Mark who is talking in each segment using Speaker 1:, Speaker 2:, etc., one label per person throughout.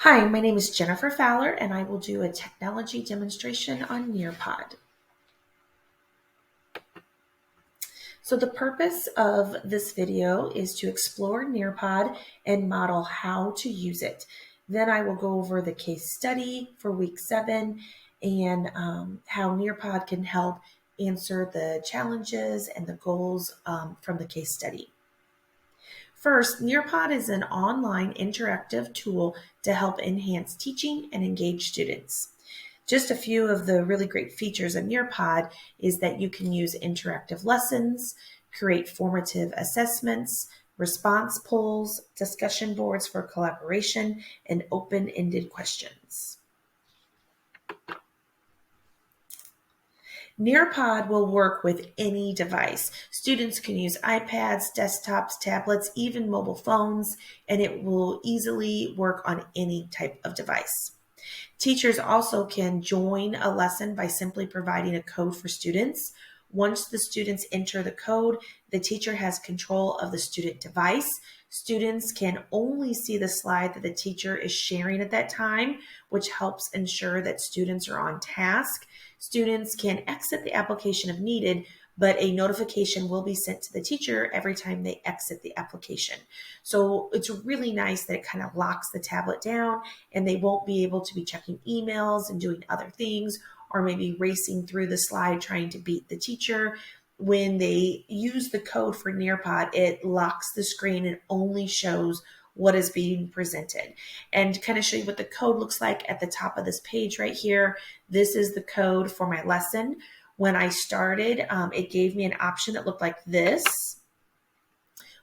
Speaker 1: Hi, my name is Jennifer Fowler, and I will do a technology demonstration on Nearpod. So the purpose of this video is to explore Nearpod and model how to use it. Then I will go over the case study for week 7 and how Nearpod can help answer the challenges and the goals from the case study. First, Nearpod is an online interactive tool to help enhance teaching and engage students. Just a few of the really great features of Nearpod is that you can use interactive lessons, create formative assessments, response polls, discussion boards for collaboration, and open-ended questions. Nearpod will work with any device. Students can use iPads, desktops, tablets, even mobile phones, and it will easily work on any type of device. Teachers also can join a lesson by simply providing a code for students. Once the students enter the code, the teacher has control of the student device. Students can only see the slide that the teacher is sharing at that time, which helps ensure that students are on task. Students can exit the application if needed, but a notification will be sent to the teacher every time they exit the application. So it's really nice that it kind of locks the tablet down and they won't be able to be checking emails and doing other things or maybe racing through the slide trying to beat the teacher. When they use the code for Nearpod, it locks the screen and only shows what is being presented. And to kind of show you what the code looks like at the top of this page right here, this is the code for my lesson. When I started, it gave me an option that looked like this,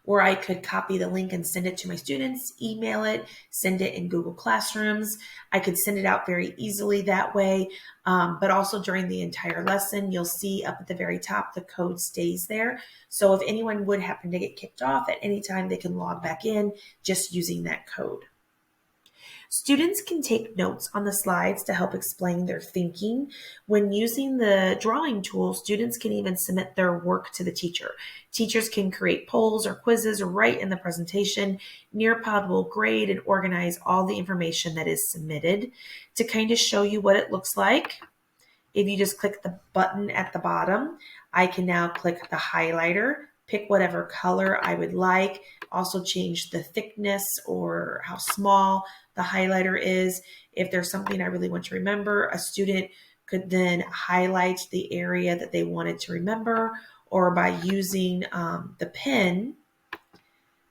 Speaker 1: where I could copy the link and send it to my students, email it, send it in Google Classrooms. I could send it out very easily that way, but also during the entire lesson, you'll see up at the very top, the code stays there. So if anyone would happen to get kicked off at any time, they can log back in just using that code. Students can take notes on the slides to help explain their thinking. When using the drawing tool, students can even submit their work to the teacher. Teachers can create polls or quizzes right in the presentation. Nearpod will grade and organize all the information that is submitted. To kind of show you what it looks like, if you just click the button at the bottom, I can now click the highlighter, pick whatever color I would like, also change the thickness or how small the highlighter is. If there's something I really want to remember, a student could then highlight the area that they wanted to remember, or by using the pen,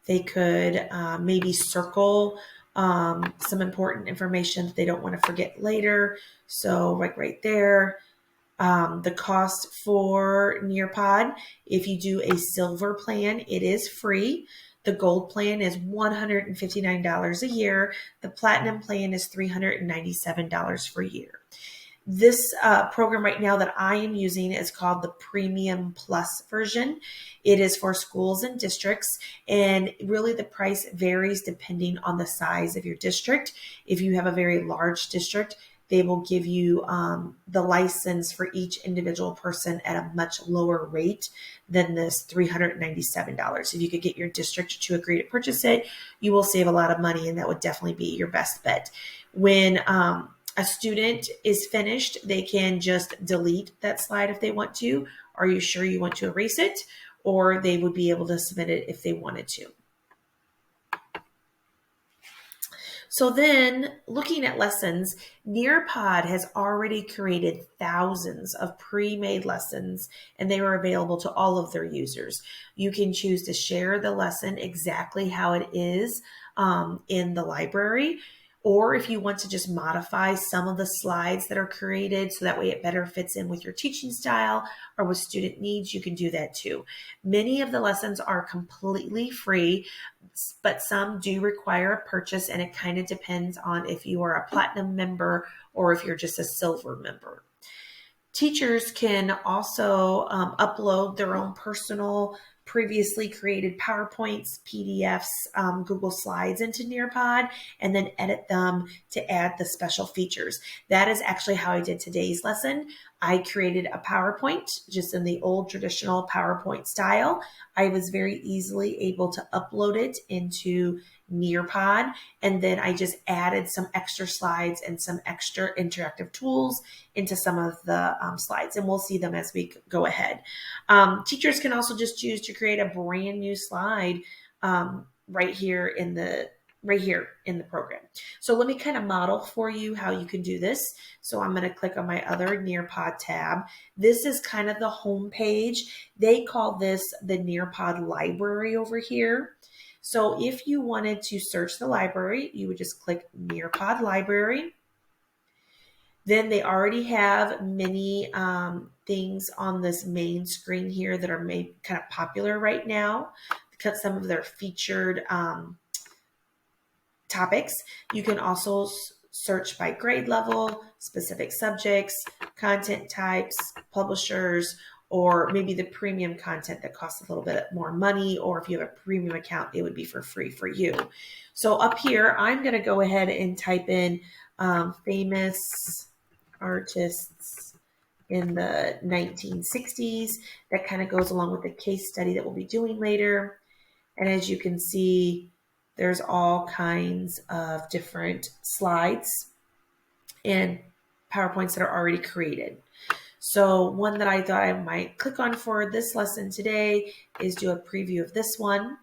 Speaker 1: they could maybe circle some important information that they don't want to forget later. So right there. The cost for Nearpod, if you do a silver plan, it is free. The gold plan is $159 a year. The platinum plan is $397 per year. This program right now that I am using is called the Premium Plus version. It is for schools and districts, and really the price varies depending on the size of your district. If you have a very large district, they will give you the license for each individual person at a much lower rate than this $397. If you could get your district to agree to purchase it, you will save a lot of money, and that would definitely be your best bet. When a student is finished, they can just delete that slide if they want to. Are you sure you want to erase it? Or they would be able to submit it if they wanted to. So then, looking at lessons, Nearpod has already created thousands of pre-made lessons, and they are available to all of their users. You can choose to share the lesson exactly how it is in the library, or if you want to just modify some of the slides that are created so that way it better fits in with your teaching style or with student needs, you can do that too. Many of the lessons are completely free, but some do require a purchase, and it kind of depends on if you are a platinum member or if you're just a silver member. Teachers can also upload their own personal previously created PowerPoints, PDFs, Google Slides into Nearpod, and then edit them to add the special features. That is actually how I did today's lesson. I created a PowerPoint just in the old traditional PowerPoint style. I was very easily able to upload it into Nearpod, and then I just added some extra slides and some extra interactive tools into some of the slides, and we'll see them as we go ahead. Teachers can also just choose to create a brand new slide right here in the program. So let me kind of model for you how you can do this. So I'm going to click on my other Nearpod tab. This is kind of the home page. They call this the Nearpod library over here. So if you wanted to search the library, you would just click Nearpod library. Then they already have many things on this main screen here that are made kind of popular right now, because some of their featured topics. You can also search by grade level, specific subjects, content types, publishers, or maybe the premium content that costs a little bit more money, or if you have a premium account, it would be for free for you. So up here, I'm going to go ahead and type in famous artists in the 1960s. That kind of goes along with the case study that we'll be doing later. And as you can see, there's all kinds of different slides and PowerPoints that are already created. So one that I thought I might click on for this lesson today is do a preview of this one.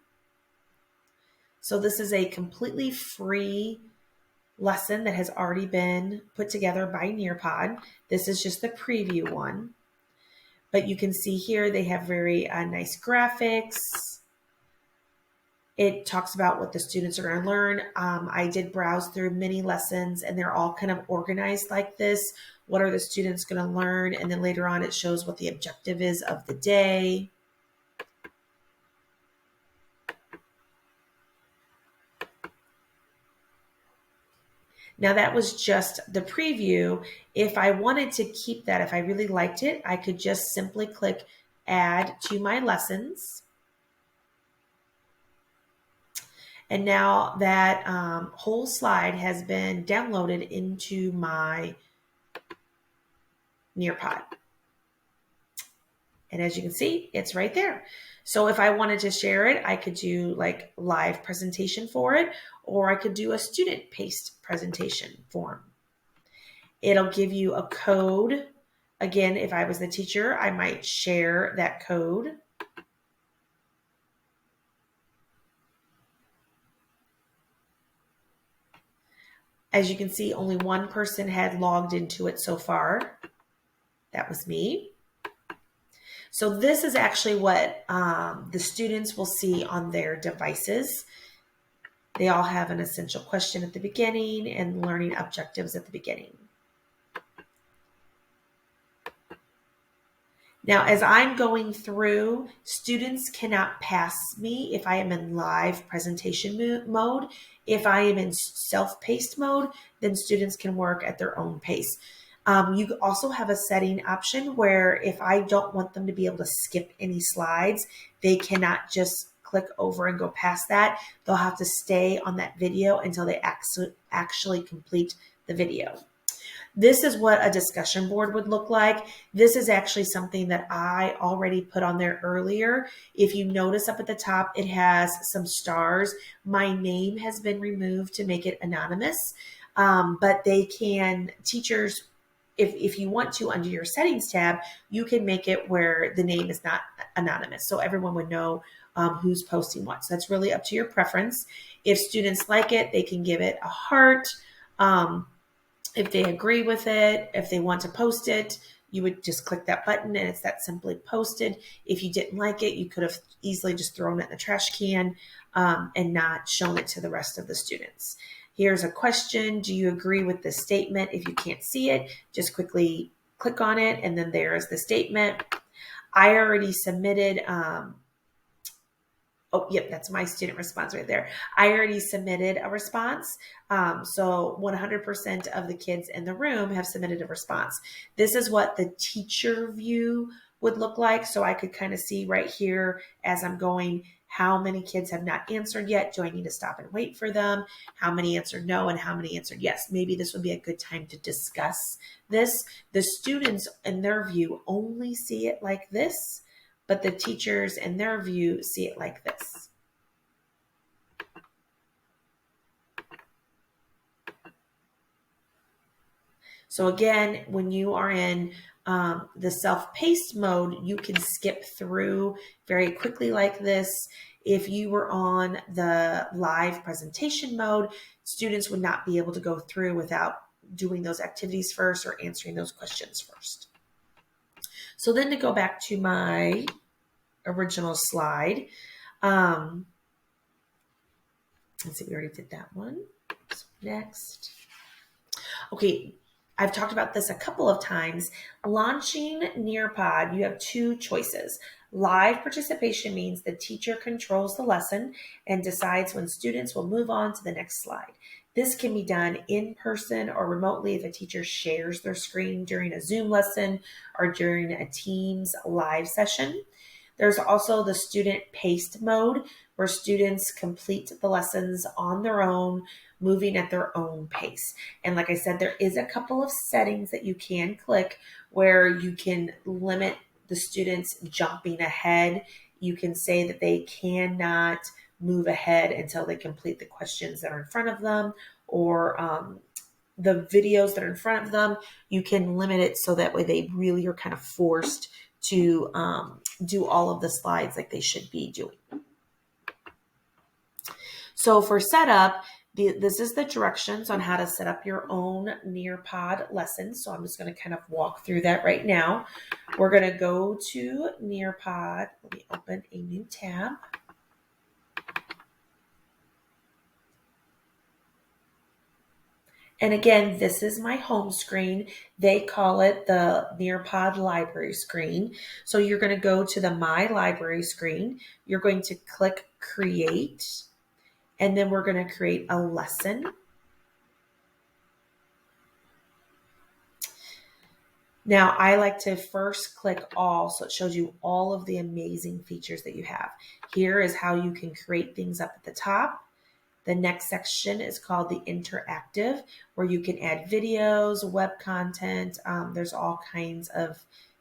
Speaker 1: So this is a completely free lesson that has already been put together by Nearpod. This is just the preview one. But you can see here they have very nice graphics. It talks about what the students are going to learn. I did browse through many lessons, and they're all kind of organized like this. What are the students going to learn? And then later on, it shows what the objective is of the day. Now that was just the preview. If I wanted to keep that, if I really liked it, I could just simply click Add to my lessons. And now that whole slide has been downloaded into my Nearpod. And as you can see, it's right there. So if I wanted to share it, I could do like live presentation for it, or I could do a student paced presentation form. It'll give you a code. Again, if I was the teacher, I might share that code. As you can see, only one person had logged into it so far. That was me. So this is actually what the students will see on their devices. They all have an essential question at the beginning and learning objectives at the beginning. Now, as I'm going through, students cannot pass me if I am in live presentation mode. If I am in self-paced mode, then students can work at their own pace. You also have a setting option where if I don't want them to be able to skip any slides, they cannot just click over and go past that. They'll have to stay on that video until they actually complete the video. This is what a discussion board would look like. This is actually something that I already put on there earlier. If you notice up at the top, it has some stars. My name has been removed to make it anonymous, but teachers, if you want to, under your settings tab, you can make it where the name is not anonymous. So everyone would know who's posting what. So that's really up to your preference. If students like it, they can give it a heart. If they agree with it, if they want to post it, you would just click that button and it's that simply posted. If you didn't like it, you could have easily just thrown it in the trash can and not shown it to the rest of the students. Here's a question. Do you agree with this statement? If you can't see it, just quickly click on it. And then there is the statement. I already submitted, oh, yep, that's my student response right there. I already submitted a response. So 100% of the kids in the room have submitted a response. This is what the teacher view would look like. So I could kind of see right here as I'm going How many kids have not answered yet? Do I need to stop and wait for them? How many answered no and how many answered yes? Maybe this would be a good time to discuss this. The students, in their view, only see it like this, but the teachers, in their view, see it like this. So again, when you are in the self-paced mode, you can skip through very quickly like this. If you were on the live presentation mode, students would not be able to go through without doing those activities first or answering those questions first. So then to go back to my original slide, let's see, we already did that one. So next. Okay, I've talked about this a couple of times. Launching Nearpod, you have two choices. Live participation means the teacher controls the lesson and decides when students will move on to the next slide. This can be done in person or remotely if a teacher shares their screen during a Zoom lesson or during a Teams live session. There's also the student-paced mode where students complete the lessons on their own, moving at their own pace. And like I said, there is a couple of settings that you can click where you can limit the students jumping ahead. You can say that they cannot move ahead until they complete the questions that are in front of them, or the videos that are in front of them. You can limit it so that way they really are kind of forced to do all of the slides like they should be doing. So for setup, this is the directions on how to set up your own Nearpod lessons. So I'm just going to kind of walk through that right now. We're going to go to Nearpod. Let me open a new tab. And again, this is my home screen. They call it the Nearpod library screen. So you're going to go to the My Library screen. You're going to click Create. And then we're going to create a lesson. Now, I like to first click all, so it shows you all of the amazing features that you have. Here is how you can create things up at the top. The next section is called the interactive, where you can add videos, web content. There's all kinds of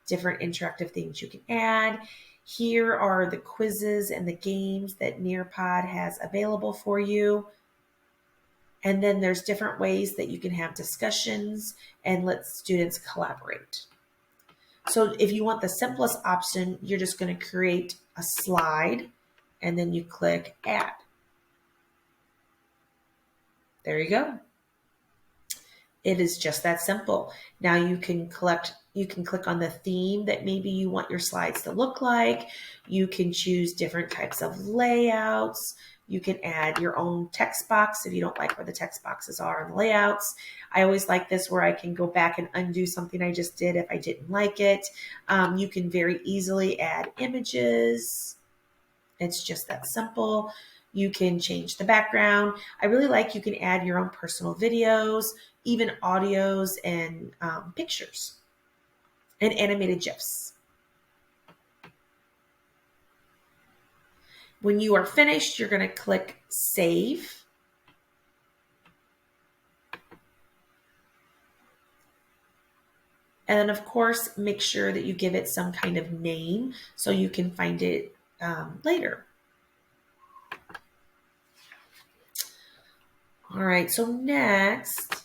Speaker 1: different interactive things you can add. Here are the quizzes and the games that Nearpod has available for you. And then there's different ways that you can have discussions and let students collaborate. So if you want the simplest option, you're just going to create a slide and then you click Add. There you go. It is just that simple. Now you can click on the theme that maybe you want your slides to look like. You can choose different types of layouts. You can add your own text box if you don't like where the text boxes are in the layouts. I always like this where I can go back and undo something I just did if I didn't like it. You can very easily add images. It's just that simple. You can change the background. I really like you can add your own personal videos, even audios and pictures and animated GIFs. When you are finished, you're going to click Save. And then, of course, make sure that you give it some kind of name so you can find it later. All right, so next,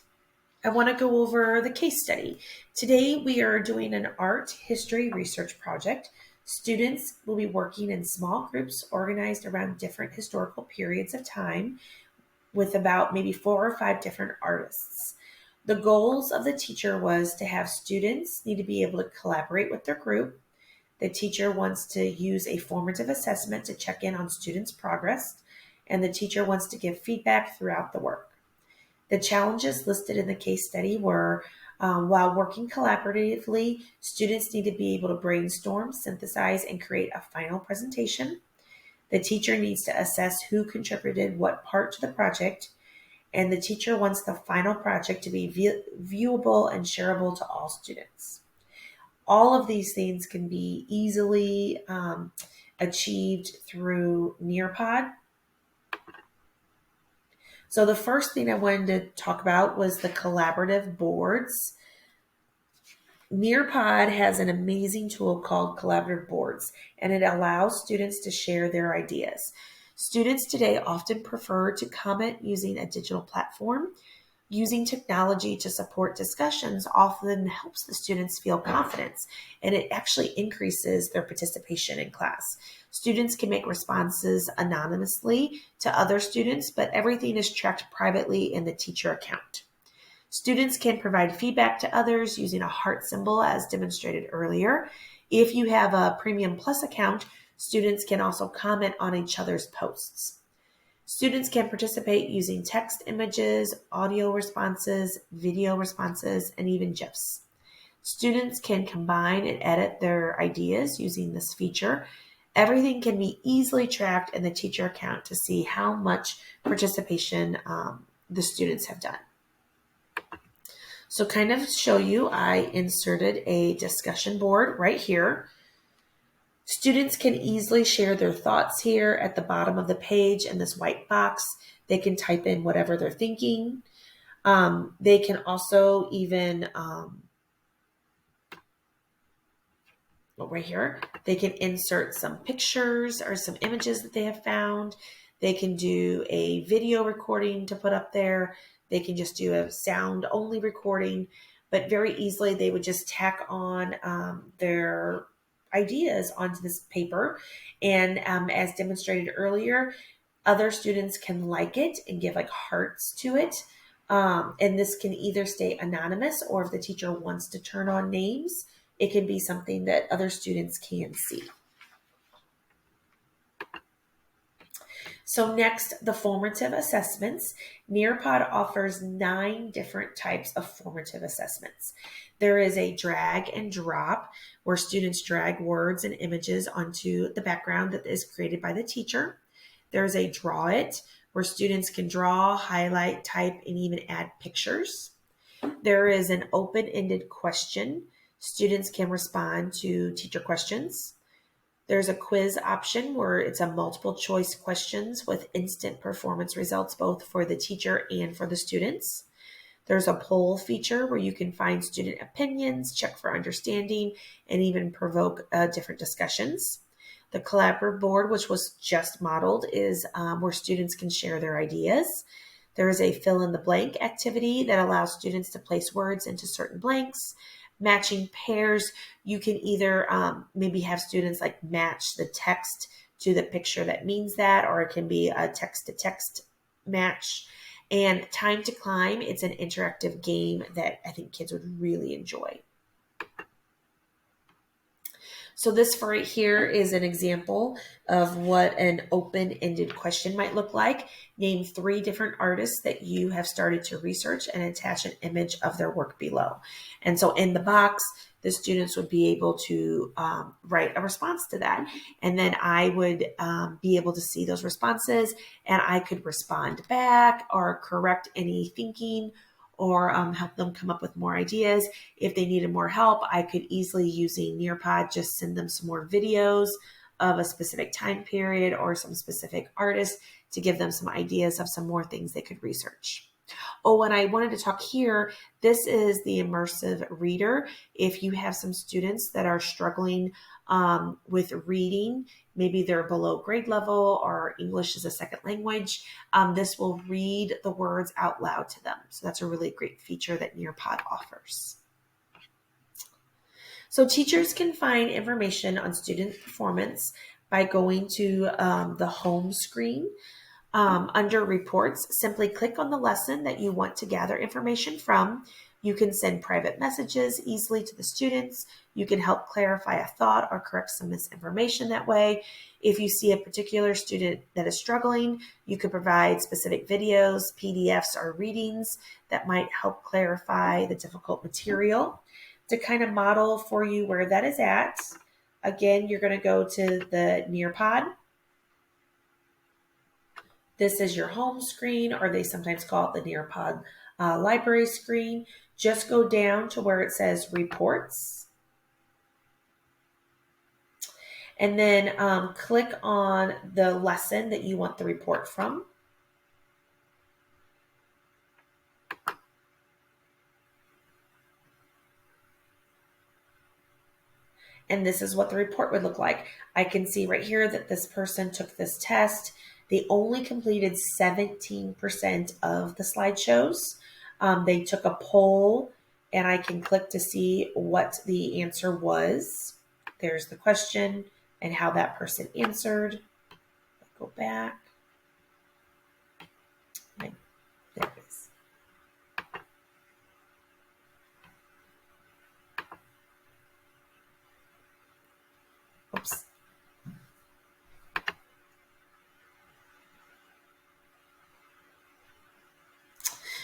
Speaker 1: I want to go over the case study. Today, we are doing an art history research project. Students will be working in small groups organized around different historical periods of time with about maybe 4 or 5 different artists. The goals of the teacher was to have students need to be able to collaborate with their group. The teacher wants to use a formative assessment to check in on students' progress, and the teacher wants to give feedback throughout the work. The challenges listed in the case study were, while working collaboratively, students need to be able to brainstorm, synthesize, and create a final presentation. The teacher needs to assess who contributed what part to the project, and the teacher wants the final project to be viewable and shareable to all students. All of these things can be easily achieved through Nearpod. So the first thing I wanted to talk about was the collaborative boards. Nearpod has an amazing tool called Collaborative Boards, and it allows students to share their ideas. Students today often prefer to comment using a digital platform. Using technology to support discussions often helps the students feel confidence, and it actually increases their participation in class. Students can make responses anonymously to other students, but everything is tracked privately in the teacher account. Students can provide feedback to others using a heart symbol as demonstrated earlier. If you have a Premium Plus account, students can also comment on each other's posts. Students can participate using text images, audio responses, video responses, and even GIFs. Students can combine and edit their ideas using this feature. Everything can be easily tracked in the teacher account to see how much participation the students have done. So kind of show you, I inserted a discussion board right here. Students can easily share their thoughts here at the bottom of the page in this white box. They can type in whatever they're thinking. They can also even, right here, they can insert some pictures or some images that they have found. They can do a video recording to put up there. They can just do a sound only recording, but very easily they would just tack on their ideas onto this paper. And as demonstrated earlier, other students can like it and give like hearts to it. And this can either stay anonymous, or if the teacher wants to turn on names, it can be something that other students can see. So next, the formative assessments. Nearpod offers 9 different types of formative assessments. There is a drag and drop, where students drag words and images onto the background that is created by the teacher. There's a draw it, where students can draw, highlight, type, and even add pictures. There is an open-ended question. Students can respond to teacher questions. There's a quiz option where it's a multiple choice questions with instant performance results both for the teacher and for the students. There's a poll feature where you can find student opinions, check for understanding, and even provoke different discussions. The collaborative board, which was just modeled, is where students can share their ideas. There is a fill in the blank activity that allows students to place words into certain blanks. Matching pairs, you can either maybe have students like match the text to the picture that means that, or it can be a text to text match. And time to climb, it's an interactive game that I think kids would really enjoy. So this right here is an example of what an open-ended question might look like. Name 3 different artists that you have started to research and attach an image of their work below. And so in the box, the students would be able to write a response to that. And then I would be able to see those responses, and I could respond back or correct any thinking, or help them come up with more ideas. If they needed more help, I could easily, using Nearpod, just send them some more videos of a specific time period or some specific artist to give them some ideas of some more things they could research. Oh, and I wanted to talk here, this is the immersive reader. If you have some students that are struggling with reading, maybe they're below grade level or English is a second language, this will read the words out loud to them. So that's a really great feature that Nearpod offers. So teachers can find information on student performance by going to the home screen. Under reports, simply click on the lesson that you want to gather information from. You can send private messages easily to the students. You can help clarify a thought or correct some misinformation that way. If you see a particular student that is struggling, you can provide specific videos, PDFs, or readings that might help clarify the difficult material. To kind of model for you where that is at, again, you're going to go to the Nearpod. This is your home screen, or they sometimes call it the Nearpod library screen. Just go down to where it says reports. And then click on the lesson that you want the report from. And this is what the report would look like. I can see right here that this person took this test. They only completed 17% of the slideshows. They took a poll, and I can click to see what the answer was. There's the question and how that person answered. Go back. There it is. Oops.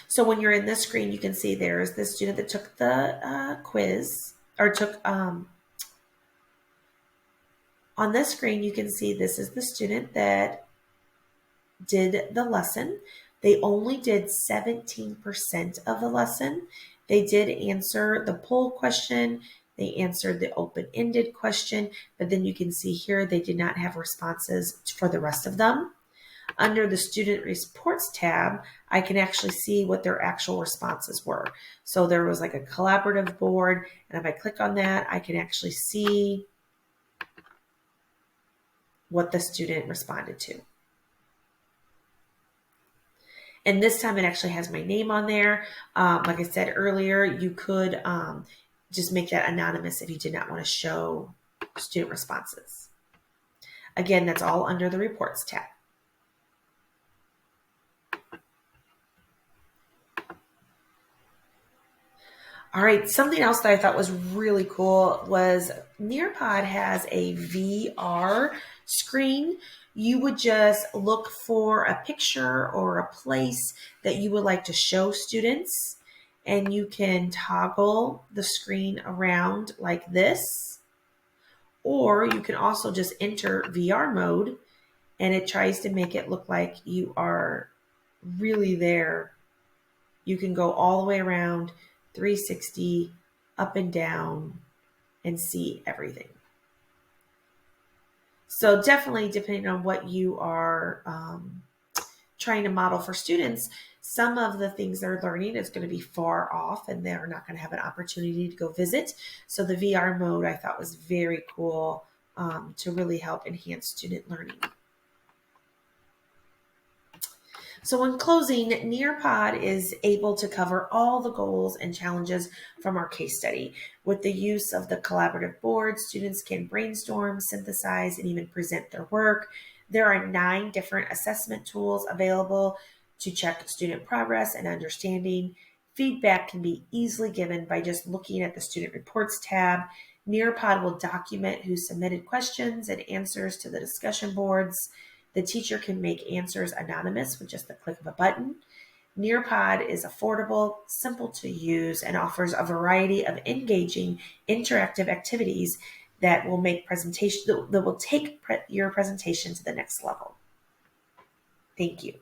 Speaker 1: So when you're in this screen, you can see there's the student that took the quiz, or took, on this screen, you can see this is the student that did the lesson. They only did 17% of the lesson. They did answer the poll question. They answered the open-ended question, but then you can see here they did not have responses for the rest of them. Under the Student Reports tab, I can actually see what their actual responses were. So there was like a collaborative board, and if I click on that, I can actually see what the student responded to. And this time it actually has my name on there. Like I said earlier, you could just make that anonymous if you did not want to show student responses. Again, that's all under the Reports tab. All right, something else that I thought was really cool was Nearpod has a VR screen. You would just look for a picture or a place that you would like to show students, and you can toggle the screen around like this. Or you can also just enter VR mode, and it tries to make it look like you are really there. You can go all the way around 360, up and down, and see everything. So definitely, depending on what you are trying to model for students, some of the things they're learning is going to be far off and they're not going to have an opportunity to go visit. So the VR mode I thought was very cool to really help enhance student learning. So in closing, Nearpod is able to cover all the goals and challenges from our case study. With the use of the collaborative board, students can brainstorm, synthesize, and even present their work. There are 9 different assessment tools available to check student progress and understanding. Feedback can be easily given by just looking at the Student Reports tab. Nearpod will document who submitted questions and answers to the discussion boards. The teacher can make answers anonymous with just the click of a button. Nearpod is affordable, simple to use, and offers a variety of engaging, interactive activities that will make presentation that will take your presentation to the next level. Thank you.